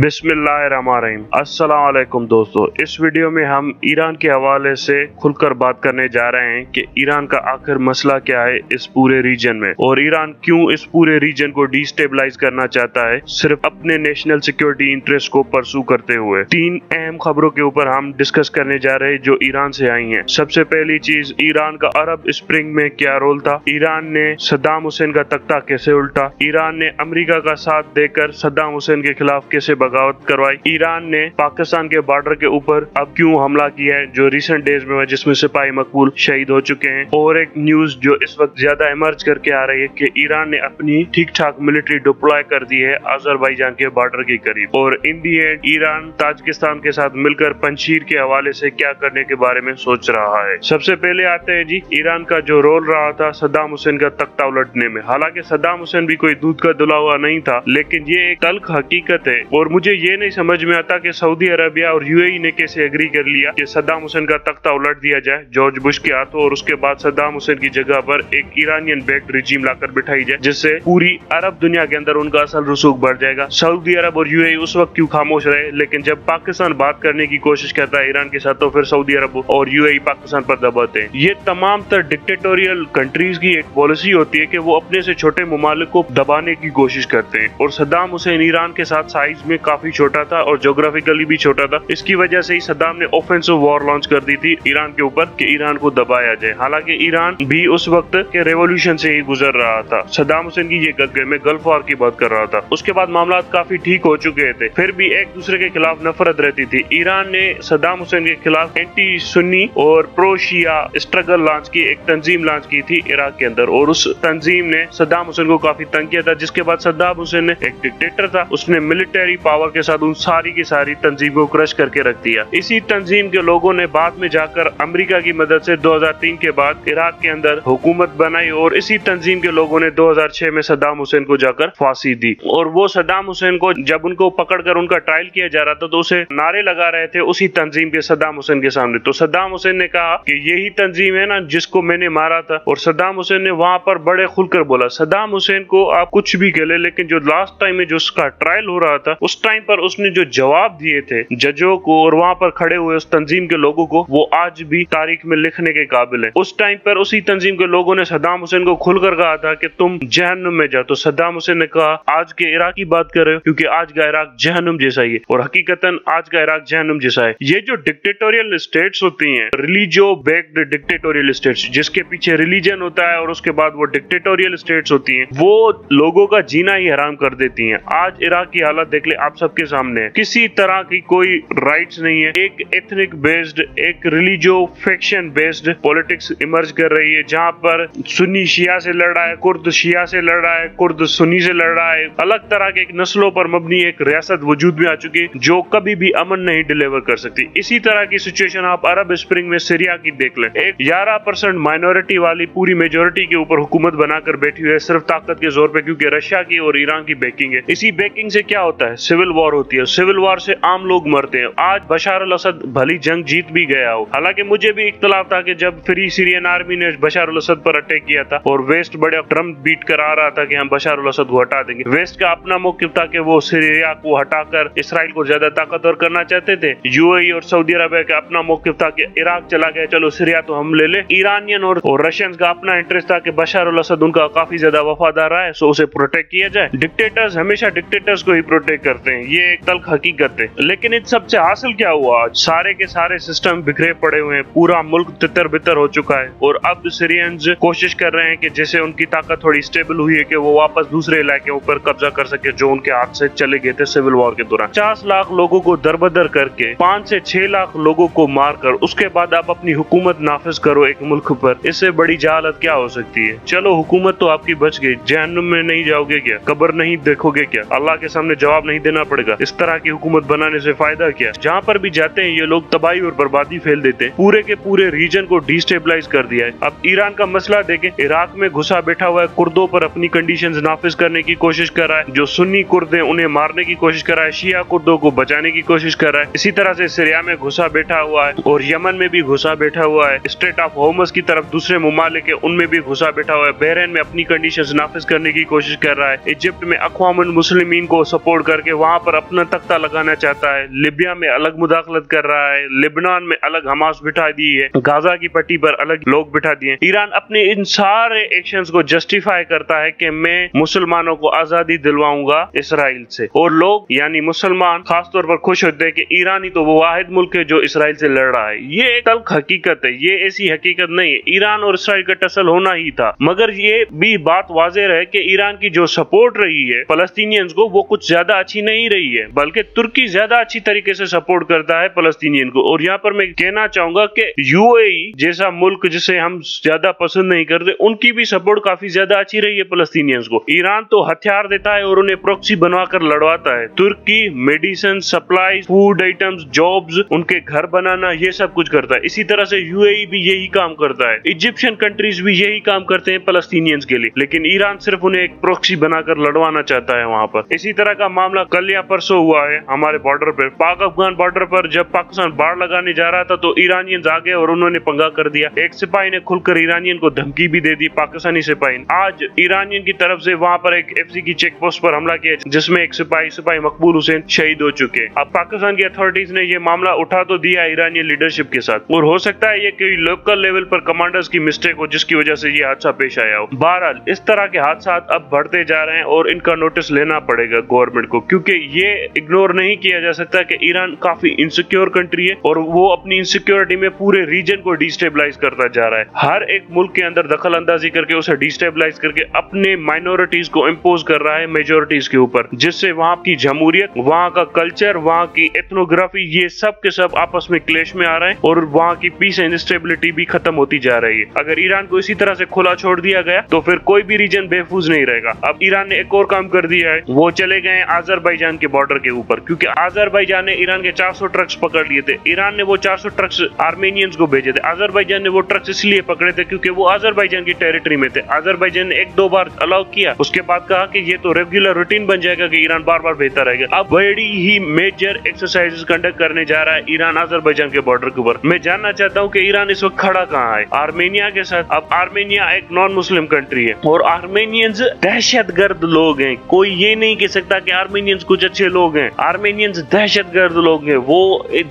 बिस्मिल्लाहिर्रहमानिर्रहीम। अस्सलाम वालेकुम दोस्तों, इस वीडियो में हम ईरान के हवाले से खुलकर बात करने जा रहे हैं कि ईरान का आखिर मसला क्या है इस पूरे रीजन में और ईरान क्यों इस पूरे रीजन को डिस्टेबलाइज करना चाहता है सिर्फ अपने नेशनल सिक्योरिटी इंटरेस्ट को परसू करते हुए। तीन अहम खबरों के ऊपर हम डिस्कस करने जा रहे हैं जो ईरान से आई हैं। सबसे पहली चीज, ईरान का अरब स्प्रिंग में क्या रोल था, ईरान ने सद्दाम हुसैन का तख्ता कैसे उल्टा, ईरान ने अमेरिका का साथ देकर सद्दाम हुसैन के खिलाफ कैसे बगावत करवाई, ईरान ने पाकिस्तान के बॉर्डर के ऊपर अब क्यों हमला किया है जो रिसेंट डेज में हुआ जिसमें सिपाही मकबूल शहीद हो चुके हैं, और एक न्यूज जो इस वक्त ज्यादा इमर्ज करके आ रही है कि ईरान ने अपनी ठीक ठाक मिलिट्री डिप्लॉय कर दी है अजरबैजान के बॉर्डर के करीब। और इन दी एंड ईरान ताजिकिस्तान के साथ मिलकर पंशीर के हवाले से क्या करने के बारे में सोच रहा है। सबसे पहले आते हैं जी ईरान का जो रोल रहा था सद्दाम हुसैन का तख्ता उलटने में। हालांकि सद्दाम हुसैन भी कोई दूध का धुला हुआ नहीं था, लेकिन ये एक तल्ख हकीकत है और मुझे ये नहीं समझ में आता कि सऊदी अरबिया और यूएई ने कैसे एग्री कर लिया कि सद्दाम हुसैन का तख्ता उलट दिया जाए जॉर्ज बुश के हाथों और उसके बाद सद्दाम हुसैन की जगह पर एक ईरानियन बैक्ड रिजीम लाकर बिठाई जाए जिससे पूरी अरब दुनिया के अंदर उनका असल रसूख बढ़ जाएगा। सऊदी अरब और यूएई उस वक्त क्यों खामोश रहे, लेकिन जब पाकिस्तान बात करने की कोशिश करता है ईरान के साथ तो फिर सऊदी अरब और यूएई पाकिस्तान पर दबाते हैं। ये तमाम तर डिक्टेटोरियल कंट्रीज की एक पॉलिसी होती है कि वो अपने से छोटे मुमालिक को दबाने की कोशिश करते हैं और सद्दाम हुसैन ईरान के साथ साइज में काफी छोटा था और ज्योग्राफिकली भी छोटा था। इसकी वजह से ही सद्दाम ने ऑफेंसिव वॉर लॉन्च कर दी थी ईरान के ऊपर कि ईरान को दबाया जाए। हालांकि ईरान भी उस वक्त के रेवोल्यूशन से ही गुजर रहा था। सद्दाम हुसैन की ये मैं गल्फ वॉर की बात कर रहा था, उसके बाद मामला काफी ठीक हो चुके थे, फिर भी एक दूसरे के खिलाफ नफरत रहती थी। ईरान ने सद्दाम हुसैन के खिलाफ एंटी सुन्नी और प्रो शिया स्ट्रगल लॉन्च की, एक तंजीम लॉन्च की थी इराक के अंदर और उस तंजीम ने सद्दाम हुसैन को काफी तंग किया था, जिसके बाद सद्दाम हुसैन ने, एक डिक्टेटर था, उसने मिलिट्री पावर के साथ उन सारी की सारी तंजीम को क्रश करके रख दिया। इसी तंजीम के लोगों ने बाद में जाकर अमेरिका की मदद से 2003 के बाद इराक के अंदर हुकूमत बनाई और इसी तंजीम के लोगों ने 2006 में सद्दाम हुसैन को जाकर फांसी दी। और वो सद्दाम हुसैन को जब उनको पकड़कर उनका ट्रायल किया जा रहा था तो उसे नारे लगा रहे थे उसी तंजीम के सद्दाम हुसैन के सामने। तो सद्दाम हुसैन ने कहा कि यही तंजीम है ना जिसको मैंने मारा था, और सद्दाम हुसैन ने वहां पर बड़े खुलकर बोला सद्दाम हुसैन को आप कुछ भी कह ले, लेकिन जो लास्ट टाइम में जो उसका ट्रायल हो रहा था उस टाइम पर उसने जो जवाब दिए थे जजों को और वहां पर खड़े हुए उस तंजीम के लोगों को, वो आज भी तारीख में लिखने के काबिल है। उस टाइम पर उसी तंजीम के लोगों ने सद्दाम हुसैन को खुलकर कहा था कि तुम जहन्नुम में जाओ, तो सद्दाम हुसैन ने कहा आज के इराक की बात कर रहे हो क्योंकि आज का इराक जहन्नुम जैसा ही है, और हकीकतन आज का इराक जहन्नुम जैसा है। ये जो डिक्टेटोरियल स्टेट्स होती हैं, रिलीजियो बेस्ड डिक्टेटोरियल स्टेट्स, जिसके पीछे रिलीजन होता है और उसके बाद वो डिक्टेटोरियल स्टेट्स होती हैं, वो लोगों का जीना ही हराम कर देती हैं। आज इराक की हालत देख ले, आप सबके सामने है, किसी तरह की कोई राइट्स नहीं है। एक एथनिक बेस्ड, एक religio faction based politics emerge कर रही है जहां पर सुन्नी शिया से लड़ रहा है, कुर्द शिया से लड़ रहा है, कुर्द सुन्नी से लड़ रहा है। अलग तरह के एक नस्लों पर मबनी एक रियासत वजूद में आ चुकी है जो कभी भी अमन नहीं डिलीवर कर सकती। इसी तरह की सिचुएशन आप अरब स्प्रिंग में सीरिया की देख लें। एक 11% माइनॉरिटी वाली पूरी मेजोरिटी के ऊपर हुकूमत बनाकर बैठी हुई है सिर्फ ताकत के जोर पे, क्योंकि रशिया की और ईरान की बैकिंग है। इसी बैकिंग से क्या होता है, सिविल वॉर होती है, सिविल वॉर से आम लोग मरते हैं। आज बशार अल असद भली जंग जीत भी गया हो, हालांकि मुझे भी इख्तलाफ था कि जब फ्री सीरियन आर्मी ने बशार अल असद पर अटैक किया था और वेस्ट बड़े ट्रम्प बीट कर आ रहा था कि हम बशार अल असद को हटा देंगे। वेस्ट का अपना मौक़िफ़ था कि वो सीरिया को हटाकर इसराइल को ज्यादा ताकतवर करना चाहते थे। यूएई और सऊदी अरबिया का अपना मौक़िफ़ था कि इराक चला गया, चलो सीरिया तो हम ले ले। ईरानियन और रशियंस का अपना इंटरेस्ट था कि बशार अल असद उनका काफी ज्यादा वफादार रहा है, सो उसे प्रोटेक्ट किया जाए। डिक्टेटर्स हमेशा डिक्टेटर्स को ही प्रोटेक्ट करते हैं, ये एक तल्ख हकीकत है। लेकिन इन सबसे हासिल क्या हुआ, सारे के सारे सिस्टम बिखरे पड़े हुए हैं, पूरा मुल्क तितर बितर हो चुका है और अब सीरियंस कोशिश कर रहे हैं कि जैसे उनकी ताकत थोड़ी स्टेबल हुई है कि वो वापस दूसरे इलाके ऊपर कब्जा कर सके जो उनके हाथ से चले गए थे सिविल वॉर के दौरान। 50 लाख लोगों को दरबदर करके 5 से 6 लाख लोगों को मारकर उसके बाद आप अपनी हुकूमत नाफिज करो एक मुल्क पर, इससे बड़ी जहालत क्या हो सकती है। चलो हुकूमत तो आपकी बच गई, जहन्नुम में नहीं जाओगे क्या, कब्र नहीं देखोगे क्या, अल्लाह के सामने जवाब नहीं देना पड़ेगा। इस तरह की हुकूमत बनाने से फायदा क्या। जहाँ पर भी जाते हैं ये लोग तबाही और बर्बादी फैल देते हैं, पूरे के पूरे रीजन को डिस्टेबलाइज कर दिया है। अब ईरान का मसला देखें, इराक में घुसा बैठा हुआ है, कुर्दों पर अपनी कंडीशंस नाफिज करने की कोशिश कर रहा है, जो सुन्नी कुर्द हैं उन्हें मारने की कोशिश कर रहा है, शिया कुर्दों को बचाने की कोशिश कर रहा है। इसी तरह से सीरिया में घुसा बैठा हुआ है और यमन में भी घुसा बैठा हुआ है, स्टेट ऑफ होमस की तरफ दूसरे मुमालिक है उनमें भी घुसा बैठा हुआ है, बहरीन में अपनी कंडीशंस नाफिज करने की कोशिश कर रहा है, इजिप्ट में अक़वामुल मुस्लिमीन को सपोर्ट करके वहाँ वहाँ पर अपना तख्ता लगाना चाहता है, लिबिया में अलग मुदाखलत कर रहा है, लेबनान में अलग हमास बिठा दी है, गाजा की पट्टी पर अलग लोग बिठा दिए। ईरान अपने इन सारे एक्शंस को जस्टिफाई करता है कि मैं मुसलमानों को आजादी दिलवाऊंगा इसराइल से, और लोग यानी मुसलमान खासतौर पर खुश होते हैं कि ईरान ही तो वो वाहिद मुल्क है जो इसराइल से लड़ रहा है। ये एक तल्ख हकीकत है, ये ऐसी हकीकत नहीं है। ईरान और इसराइल का टसल होना ही था, मगर ये भी बात वाज़ेह है कि ईरान की जो सपोर्ट रही है फलस्तीनियंस को वो कुछ ज्यादा अच्छी नहीं रही है, बल्कि तुर्की ज्यादा अच्छी तरीके से सपोर्ट करता है फलस्तीनियन को। और यहाँ पर मैं कहना चाहूंगा कि यूएई जैसा मुल्क जिसे हम ज्यादा पसंद नहीं करते, उनकी भी सपोर्ट काफी ज्यादा अच्छी रही है फलस्तीनियंस को। ईरान तो हथियार देता है और उन्हें प्रॉक्सी बनवाकर लड़वाता है। तुर्की medicine supply, food items, jobs, उनके घर बनाना, ये सब कुछ करता है। इसी तरह से यूएई भी यही काम करता है, इजिप्शियन कंट्रीज भी यही काम करते हैं फलस्तीनियंस के लिए, लेकिन ईरान सिर्फ उन्हें एक प्रॉक्सी बनाकर लड़वाना चाहता है वहाँ पर। इसी तरह का मामला कल या परसों हुआ है हमारे बॉर्डर पर, पाक अफगान बॉर्डर पर जब पाकिस्तान बाढ़ लगाने जा रहा था तो ईरानियंस आ गए और उन्होंने पंगा कर दिया। एक सिपाही ने खुलकर ईरानियन को धमकी भी दे दी, पाकिस्तानी सिपाही। आज ईरानियन की तरफ से वहाँ पर एक एफसी की चेक पोस्ट पर हमला किया जिसमें एक सिपाही मकबूल हुसैन शहीद हो चुके। अब पाकिस्तान की अथॉरिटीज ने ये मामला उठा तो दिया ईरानी लीडरशिप के साथ, और हो सकता है ये कोई लोकल लेवल पर कमांडर्स की मिस्टेक हो जिसकी वजह से ये हादसा पेश आया हो। बहरहाल इस तरह के हादसा अब बढ़ते जा रहे हैं और इनका नोटिस लेना पड़ेगा गवर्नमेंट को, क्योंकि ये इग्नोर नहीं किया जा सकता कि ईरान काफी इनसिक्योर कंट्री है और वो अपनी इनसिक्योरिटी में पूरे रीजन को डिस्टेबलाइज करता जा रहा है। हर एक मुल्क के अंदर दखल अंदाजी करके उसे डिस्टेबलाइज करके अपने माइनॉरिटीज को इम्पोज कर रहा है मेजोरिटीज के ऊपर, जिससे वहाँ की जमहूरियत, वहाँ का कल्चर, वहाँ की एथनोग्राफी, ये सब के सब आपस में क्लेश में आ रहे हैं और वहाँ की पीस एंड स्टेबिलिटी भी खत्म होती जा रही है। अगर ईरान को इसी तरह से खुला छोड़ दिया गया तो फिर कोई भी रीजन बेफूज नहीं रहेगा। अब ईरान ने एक और काम कर दिया है, वो चले गए अजरबैजान के बॉर्डर के ऊपर, क्योंकि अजरबैजान ने ईरान के 400 ट्रक्स पकड़ लिए थे। ईरान ने वो 400 ट्रक्स आर्मेनियंस को भेजे थे। अजरबैजान ने वो ट्रक्स इसलिए पकड़े थे क्योंकि वो अजरबैजान की टेरिटरी में थे। अजरबैजान ने एक दो बार अलाउ किया, उसके बाद कहा कि ये तो रेगुलर रूटीन बन जाएगा कि ईरान बार बार भेजता रहेगा। अब बड़ी ही मेजर एक्सरसाइजेस कंडक्ट करने जा रहा है ईरान अजरबैजान के बॉर्डर के ऊपर। मैं जानना चाहता हूँ कि ईरान इस वक्त खड़ा कहाँ है, आर्मेनिया के साथ। अब आर्मेनिया एक नॉन मुस्लिम कंट्री है और आर्मेनियंस दहशतगर्द लोग हैं। कोई ये नहीं कह सकता कि आर्मेनियंस कुछ अच्छे लोग हैं। आर्मेनियंस दहशतगर्द लोग हैं। वो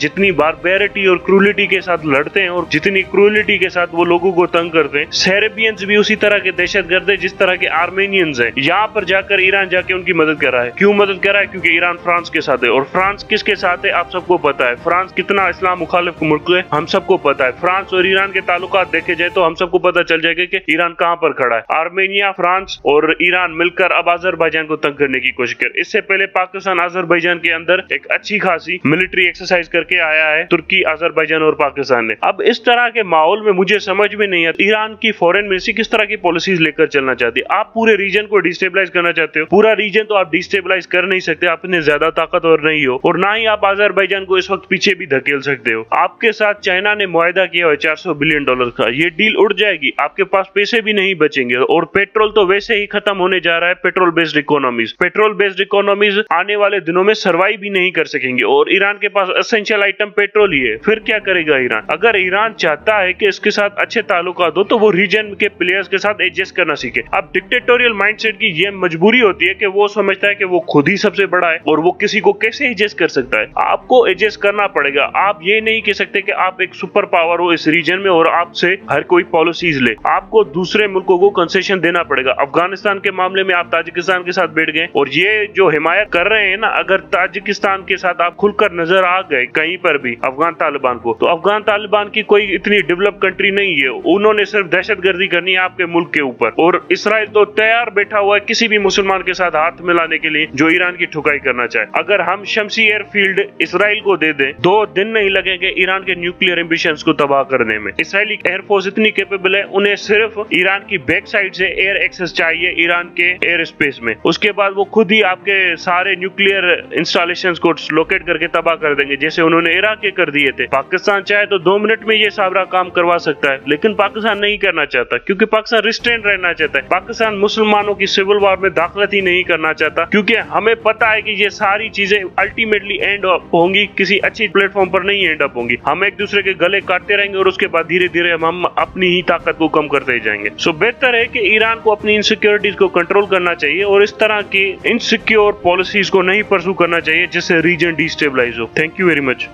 जितनी बारबेरिटी और क्रूलिटी के साथ लड़ते हैं और जितनी क्रूलिटी के साथ वो लोगों को तंग करते हैं, सेरेबियंस भी उसी तरह के दहशतगर्द है जिस तरह के आर्मेनियंस हैं। यहाँ पर जाकर ईरान जाके उनकी मदद कर रहा है। क्यों मदद कर रहा है? क्योंकि ईरान फ्रांस के साथ है, और फ्रांस किसके साथ है आप सबको पता है। फ्रांस कितना इस्लाम मुखालिफ मुल्क है हम सबको पता है। फ्रांस और ईरान के ताल्लुकात देखे जाए तो हम सबको पता चल जाएगा कि ईरान कहाँ पर खड़ा है। आर्मेनिया, फ्रांस और ईरान मिलकर अब अजरबैजान को तंग करने की कोशिश कर। इससे पहले पाकिस्तान अजरबैजान के अंदर एक अच्छी खासी मिलिट्री एक्सरसाइज करके आया है, तुर्की, अजरबैजान और पाकिस्तान ने। अब इस तरह के माहौल में मुझे समझ में नहीं आता ईरान की फॉरेन मिनिस्ट्री किस तरह की पॉलिसीज लेकर चलना चाहती है। आप पूरे रीजन को डिस्टेबलाइज करना चाहते हो। पूरा रीजन तो आप डिस्टेबलाइज कर नहीं सकते, आप इतने ज्यादा ताकतवर नहीं हो, और ना ही आप अजरबैजान को इस वक्त पीछे भी धकेल सकते हो। आपके साथ चाइना ने मुआहदा किया है $400 बिलियन का। ये डील उड़ जाएगी, आपके पास पैसे भी नहीं बचेंगे, और पेट्रोल तो वैसे ही खत्म होने जा रहा है। पेट्रोल बेस्ड इकोनॉमीज आने वाले दिनों में सर्वाइव भी नहीं कर सकेंगे, और ईरान के पास एसेंशियल आइटम पेट्रोल ही है। फिर क्या करेगा ईरान? अगर ईरान चाहता है कि इसके साथ अच्छे ताल्लुकात हो तो वो रीजन के प्लेयर्स के साथ एडजस्ट करना सीखे। अब डिक्टेटोरियल माइंडसेट की ये मजबूरी होती है कि वो समझता है कि वो खुद ही सबसे बड़ा है और वो किसी को कैसे एडजस्ट कर सकता है। आपको एडजस्ट करना पड़ेगा। आप ये नहीं कह सकते कि आप एक सुपर पावर हो इस रीजन में और आपसे हर कोई पॉलिसीज ले। आपको दूसरे मुल्कों को कंसेशन देना पड़ेगा। अफगानिस्तान के मामले में आप ताजिकिस्तान के साथ बैठ गए, और ये जो हिमायत कर रहे हैं ना, अगर ताजिकिस्तान के साथ आप खुलकर नजर आ गए कहीं पर भी अफगान तालिबान को, तो अफगान तालिबान की कोई इतनी डेवलप कंट्री नहीं है। उन्होंने सिर्फ दहशतगर्दी करनी है आपके मुल्क के ऊपर, और इसराइल तो तैयार बैठा हुआ है किसी भी मुसलमान के साथ हाथ मिलाने के लिए जो ईरान की ठुकाई करना चाहे। अगर हम शमसी एयरफील्ड इसराइल को दे दें, 2 दिन नहीं लगेंगे ईरान के न्यूक्लियर एम्बिशंस को तबाह करने में। इसराइली एयरफोर्स इतनी कैपेबल है, उन्हें सिर्फ ईरान की बैक साइड से एयर एक्सेस चाहिए ईरान के एयर स्पेस में। उसके बाद वो खुद ही आपके सारे न्यूक्लियर इंस्टॉलेशंस को लोकेट करके तबाह कर देंगे, जैसे उन्होंने इराक के कर दिए थे। पाकिस्तान चाहे तो 2 मिनट में ये सारा काम करवा सकता है, लेकिन पाकिस्तान नहीं करना चाहता, क्योंकि पाकिस्तान रिस्ट्रेंट रहना चाहता है। पाकिस्तान मुसलमानों की सिविल वॉर में दाखिलत ही नहीं करना चाहता, क्योंकि हमें पता है कि ये सारी चीजें अल्टीमेटली एंड अप होंगी, किसी अच्छी प्लेटफॉर्म पर नहीं एंड अप होंगी। हम एक दूसरे के गले काटते रहेंगे और उसके बाद धीरे धीरे हम अपनी ही ताकत को कम करते जाएंगे। सो बेहतर है कि ईरान को अपनी इनसिक्योरिटीज को कंट्रोल करना चाहिए और इस तरह की इनसिक्योर पॉलिसीज चीज को नहीं परसू करना चाहिए जिससे रीजन डिस्टेबलाइज हो। Thank you very much.